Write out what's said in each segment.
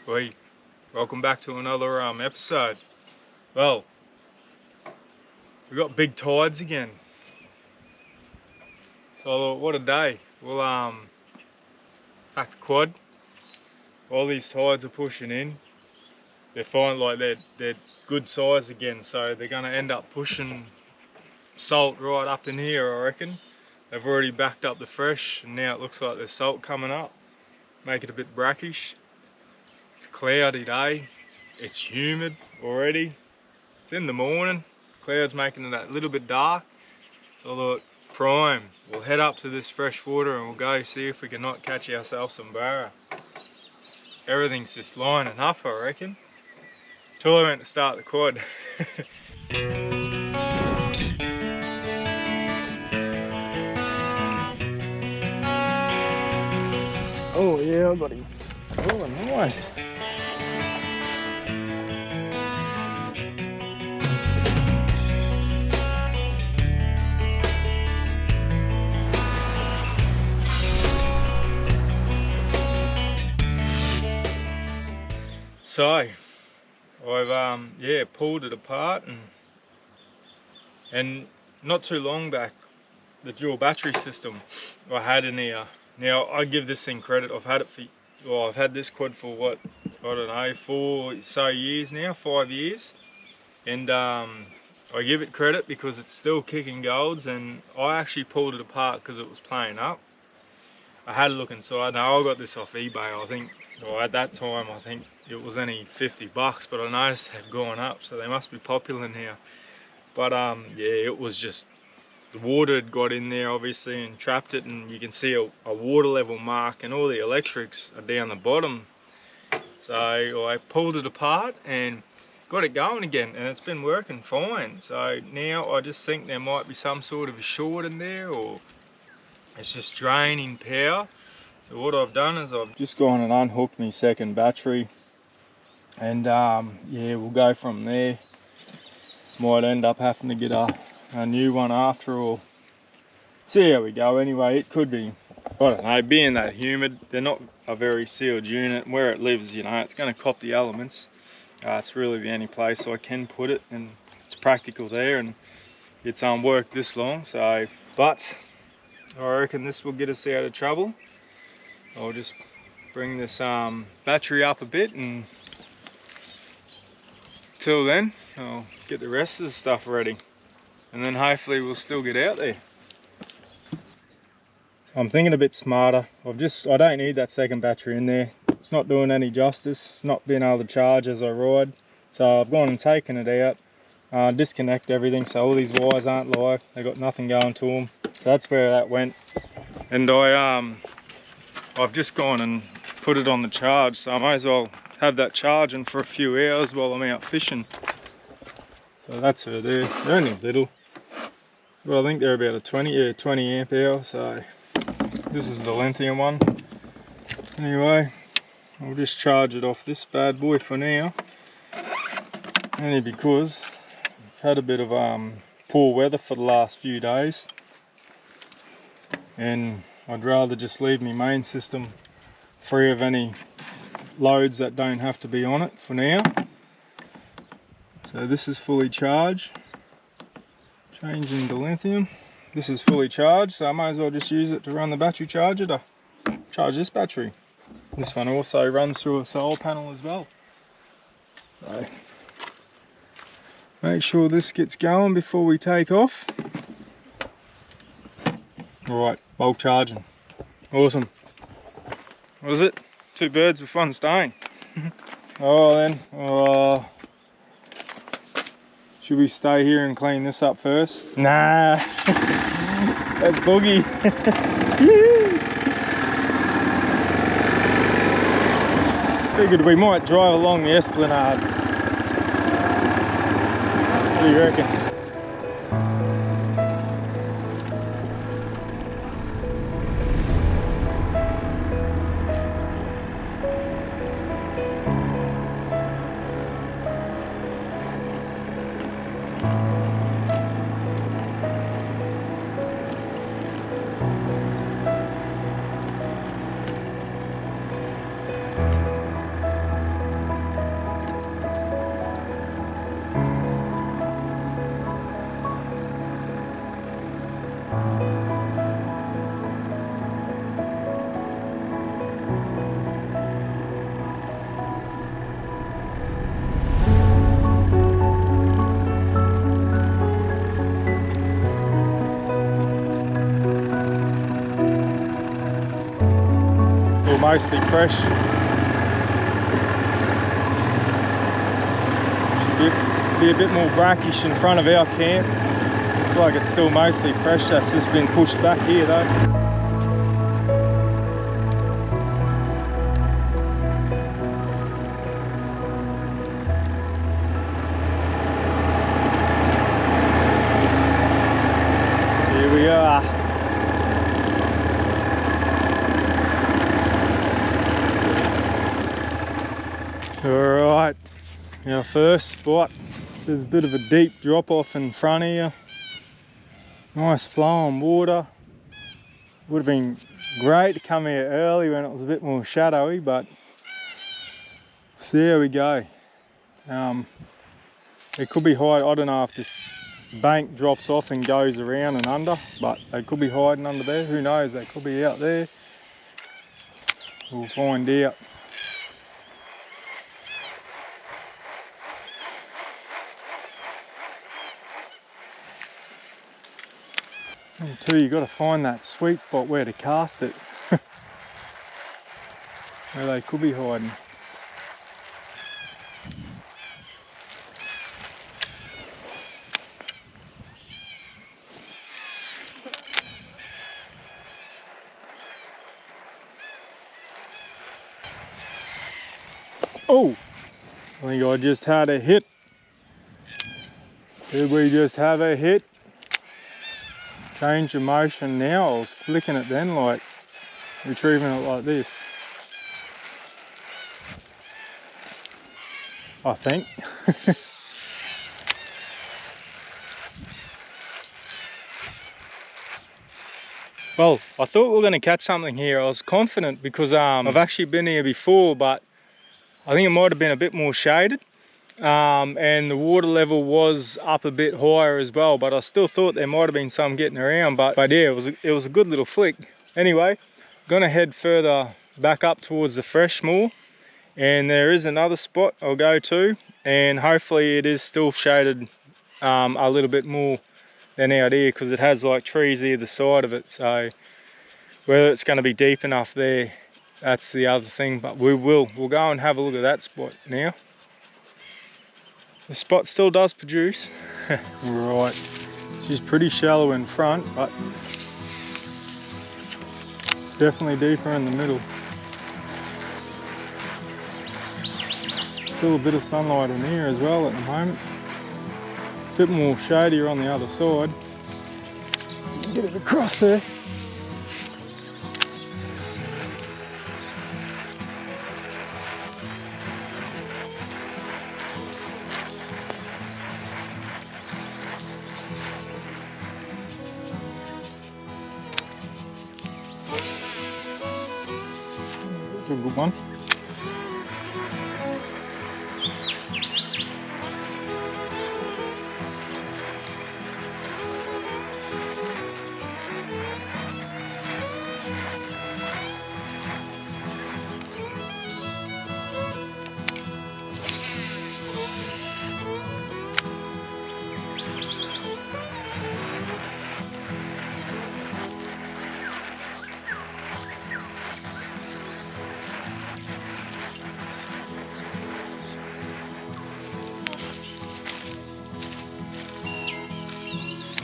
Oi, welcome back to another episode. Well, we got big tides again. So what a day. We'll back to quad. All these tides are pushing in. They find like they're good size again, so they're gonna end up pushing salt right up in here, I reckon. They've already backed up the fresh, and now it looks like there's salt coming up. Make it a bit brackish. It's a cloudy day. It's humid already. It's in the morning. Clouds making it a little bit dark. So I thought, prime. We'll head up to this fresh water and we'll go see if we can not catch ourselves some barra. Everything's just lining up, I reckon. Till I went to start the quad. Oh yeah, I got him. Oh, nice. So I've pulled it apart and not too long back the dual battery system I had in here. Now I give this thing credit. I've had this quad for what, I don't know, 4 so years now, 5 years, and I give it credit because it's still kicking golds. And I actually pulled it apart because it was playing up. I had a look inside. Now I got this off eBay, I think. Well, at that time I think it was only 50 bucks, but I noticed they've gone up, so they must be popular now. But yeah, it was just, the water had got in there obviously and trapped it, and you can see a water level mark, and all the electrics are down the bottom. So I pulled it apart and got it going again, and it's been working fine. So now I just think there might be some sort of a short in there, or it's just draining power. So what I've done is I've just gone and unhooked my second battery, and yeah, we'll go from there. Might end up having to get a new one after, or see how we go. Anyway, it could be, I don't know, being that humid, they're not a very sealed unit. Where it lives, you know, it's going to cop the elements. It's really the only place I can put it, and it's practical there, and it's worked this long. So, but I reckon this will get us out of trouble. I'll just bring this battery up a bit, and till then I'll get the rest of the stuff ready, and then hopefully we'll still get out there. So I'm thinking a bit smarter. I don't need that second battery in there. It's not doing any justice. It's not being able to charge as I ride. So I've gone and taken it out, disconnect everything, so all these wires aren't live. They've got nothing going to them. So that's where that went. And I've just gone and put it on the charge, so I may as well have that charging for a few hours while I'm out fishing. So that's her there. They're only little, but I think they're about a 20 amp hour. So this is the lithium one. Anyway, I'll just charge it off this bad boy for now, only because I've had a bit of poor weather for the last few days, and I'd rather just leave my main system free of any loads that don't have to be on it for now. So this is fully charged. Changing the lithium. This is fully charged, so I might as well just use it to run the battery charger to charge this battery. This one also runs through a solar panel as well. So make sure this gets going before we take off. Alright, bulk charging. Awesome. What is it? 2 birds with 1 stone. Oh then, should we stay here and clean this up first? Nah, that's Boogie. Figured we might drive along the esplanade. What do you reckon? mostly fresh. Should be a bit more brackish in front of our camp. Looks like it's still mostly fresh, that's just been pushed back here though. Alright, our first spot. There's a bit of a deep drop off in front here. Nice flowing water. Would have been great to come here early when it was a bit more shadowy, but see how we go. It could be high, I don't know if this bank drops off and goes around and under, but they could be hiding under there. Who knows, they could be out there. We'll find out. And two, you've got to find that sweet spot where to cast it. Where they could be hiding. Oh, I think I just had a hit. Did we just have a hit? Change the motion now. I was flicking it then, like retrieving it like this. I think. Well, I thought we were going to catch something here. I was confident because I've actually been here before, but I think it might have been a bit more shaded. And the water level was up a bit higher as well, but I still thought there might have been some getting around, but yeah, it was a good little flick. Anyway, gonna head further back up towards the fresh more, and there is another spot I'll go to, and hopefully it is still shaded a little bit more than out here, because it has like trees either side of it, so whether it's going to be deep enough there, that's the other thing, but we'll go and have a look at that spot now. The spot still does produce. Right, she's pretty shallow in front, but it's definitely deeper in the middle. Still a bit of sunlight in here as well at the moment. A bit more shadier on the other side. Get it across there. That's a good one.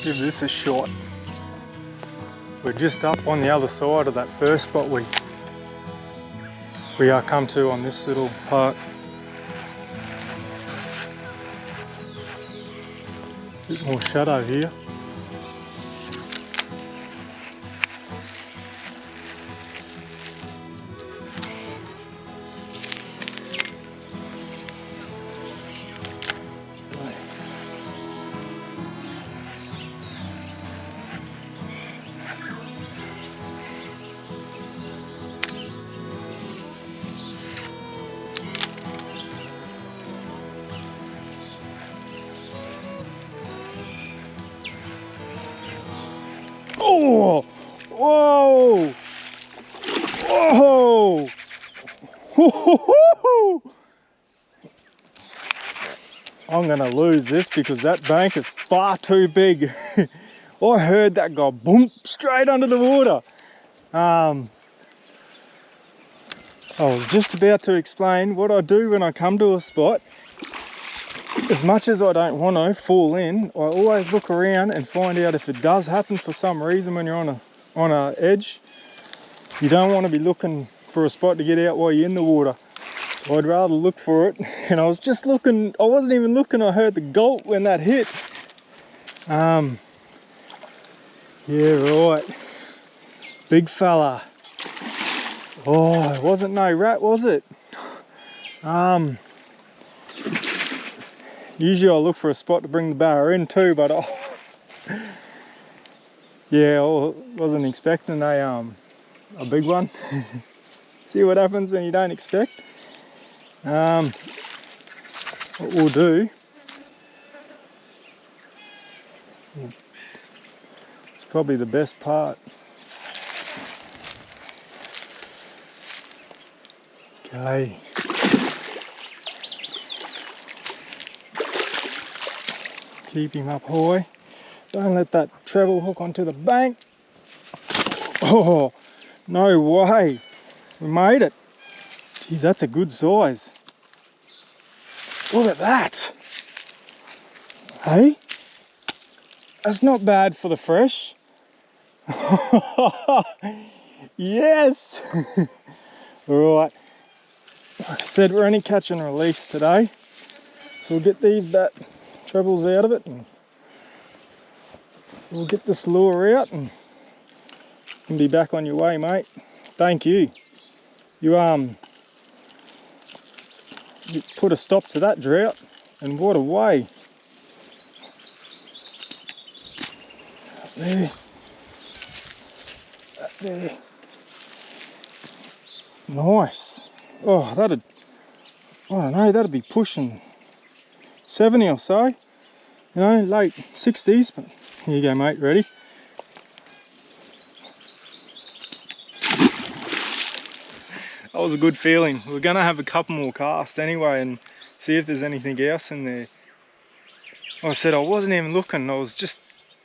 Give this a shot. We're just up on the other side of that first spot we are come to on this little part. Bit more shadow here. Oh! Whoa! Whoa! I'm gonna lose this because that bank is far too big. I heard that go boom straight under the water. I was just about to explain what I do when I come to a spot. As much as I don't want to fall in, I always look around and find out if it does happen for some reason when you're on a edge. You don't want to be looking for a spot to get out while you're in the water. So I'd rather look for it. And I was just looking, I wasn't even looking, I heard the gulp when that hit. Yeah, right. Big fella. Oh, it wasn't no rat, was it? Usually I look for a spot to bring the barra in too, but yeah, I wasn't expecting a big one. See what happens when you don't expect. What we'll do, it's probably the best part. Okay. Keep him up high. Don't let that treble hook onto the bank. Oh, no way. We made it. Geez, that's a good size. Look at that. Hey? That's not bad for the fresh. Yes! Alright. Like I said, we're only catch and release today. So we'll get these trebles out of it and we'll get this lure out and you can be back on your way, mate. Thank you. You put a stop to that drought, and what a way. Up there. Up there. Nice. Oh, I don't know, that'd be pushing 70 or so. You know, late 60s, but here you go, mate, ready? That was a good feeling. We're gonna have a couple more casts anyway and see if there's anything else in there. Like I said, I wasn't even looking. I was just,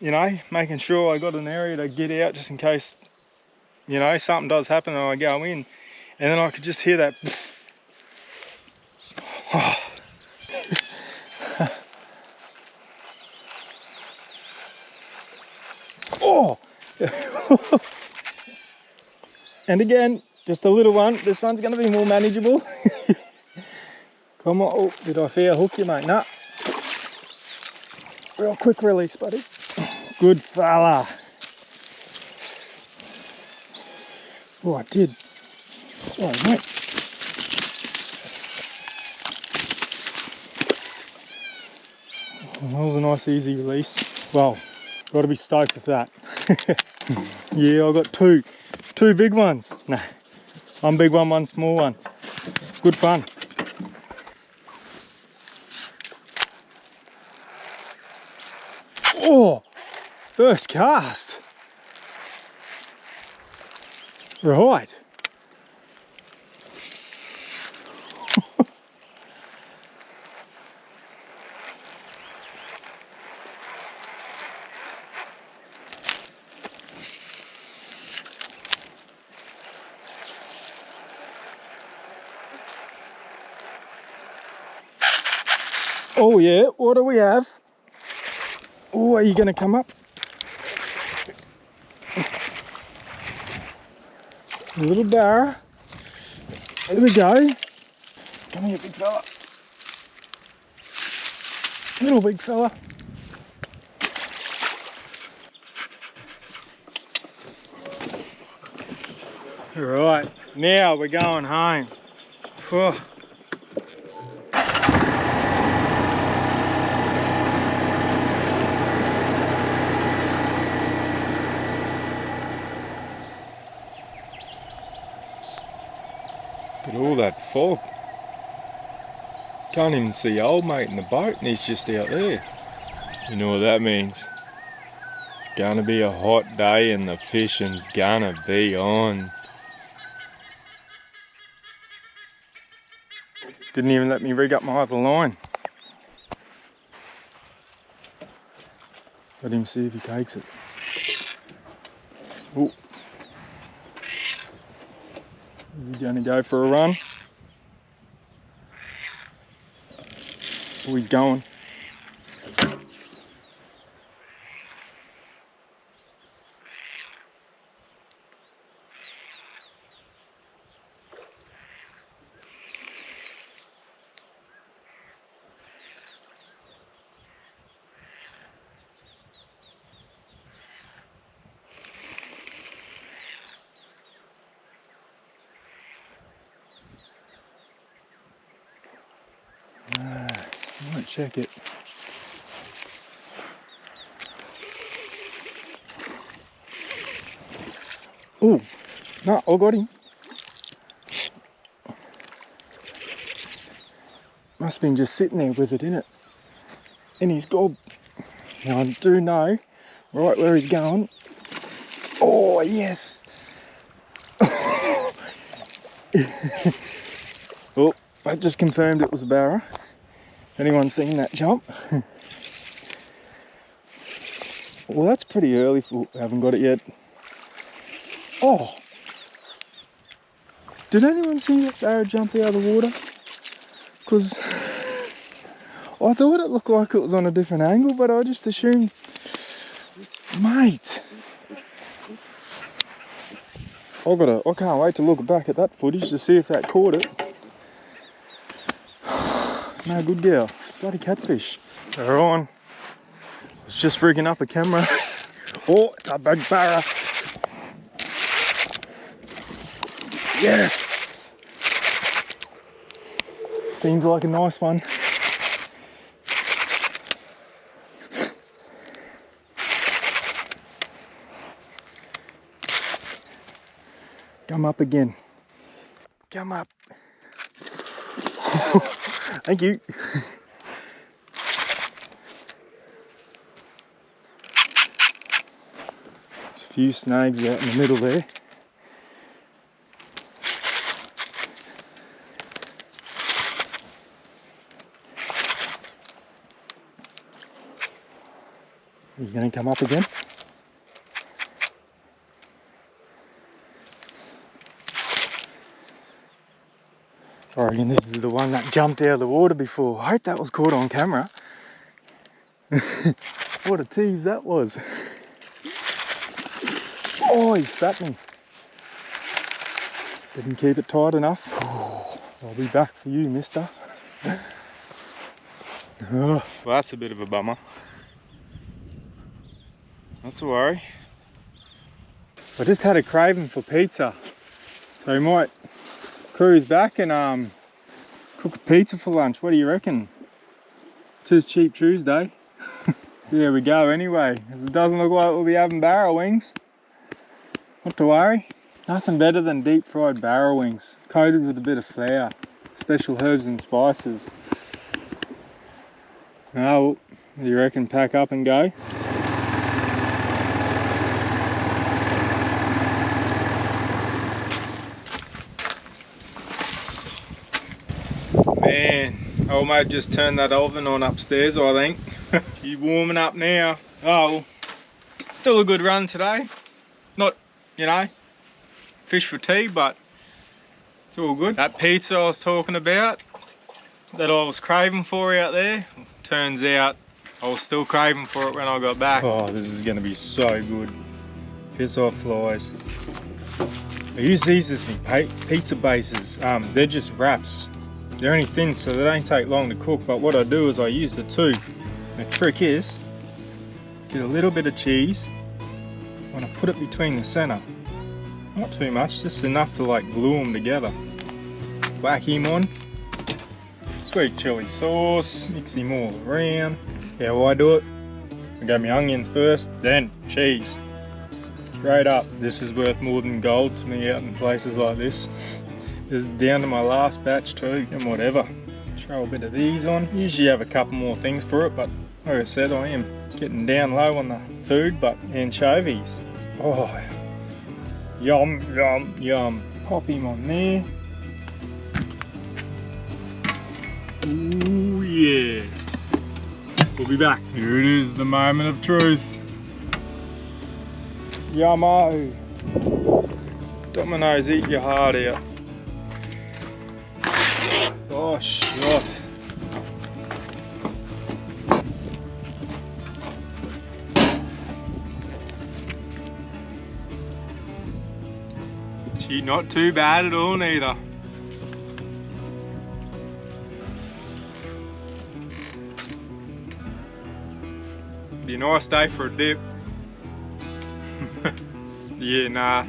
you know, making sure I got an area to get out just in case, you know, something does happen and I go in. And then I could just hear that. Oh! And again, just a little one. This one's going to be more manageable. Come on. Oh, did I fair hook you, mate? Nah. Real quick release, buddy. Good fella. Oh, I did. Sorry, mate. That was a nice easy release. Well, got to be stoked with that. Yeah, I got two big ones. Nah, one big one, one small one. Good fun. Oh, first cast. Right. Oh yeah, what do we have? Oh, are you going to come up? A little barra. There we go. Come here, big fella. Little big fella. Right, now we're going home. Whew. Look at all that fog. Can't even see old mate in the boat and he's just out there. You know what that means? It's gonna be a hot day and the fishing's gonna be on. Didn't even let me rig up my other line. Let him see if he takes it. Ooh. Is he going to go for a run? Oh, he's going. I might check it. Oh, no, I got him. Must have been just sitting there with it in it. And he's gob. Now I do know right where he's going. Oh, yes. Oh, I just confirmed it was a barra. Anyone seen that jump? Well, that's pretty early for, I haven't got it yet. Oh! Did anyone see that barra jump out of the water? Because I thought it looked like it was on a different angle, but I just assumed, mate. I can't wait to look back at that footage to see if that caught it. No, good girl. Bloody catfish. They're on. I was just rigging up a camera. Oh, it's a big barra. Yes! Seems like a nice one. Come up again. Come up. Thank you. There's a few snags out in the middle there. Are you going to come up again? I reckon this is the one that jumped out of the water before. I hope that was caught on camera. What a tease that was. Oh, he spat me. Didn't keep it tight enough. Oh, I'll be back for you, mister. Well, that's a bit of a bummer. Not to worry. I just had a craving for pizza. So we might cruise back and cook a pizza for lunch. What do you reckon? 'Tis Cheap Tuesday. So there we go anyway. As it doesn't look like we'll be having barra wings. Not to worry. Nothing better than deep fried barra wings, coated with a bit of flour, special herbs and spices. Now, what do you reckon? Pack up and go? Man, I might just turn that oven on upstairs, I think. She's warming up now. Oh, well, still a good run today. Not, you know, fish for tea, but it's all good. That pizza I was talking about, that I was craving for out there, turns out I was still craving for it when I got back. Oh, this is going to be so good. Piss off flies. I use these as my pizza bases. They're just wraps. They're only thin, so they don't take long to cook, but what I do is I use the two. The trick is, get a little bit of cheese, I want to put it between the centre. Not too much, just enough to like glue them together. Whack him on. Sweet chilli sauce, mix him all around. How I do it, I go my onions first, then cheese. Straight up, this is worth more than gold to me out in places like this. This is down to my last batch too, and whatever. Throw a bit of these on. Usually have a couple more things for it, but like I said, I am getting down low on the food, but anchovies. Oh, yum, yum, yum. Pop him on there. Ooh, yeah. We'll be back. Here it is, the moment of truth. Yummo. Dominoes, eat your heart out. Oh shit. Gee, not too bad at all neither. Be a nice day for a dip. Yeah, nah.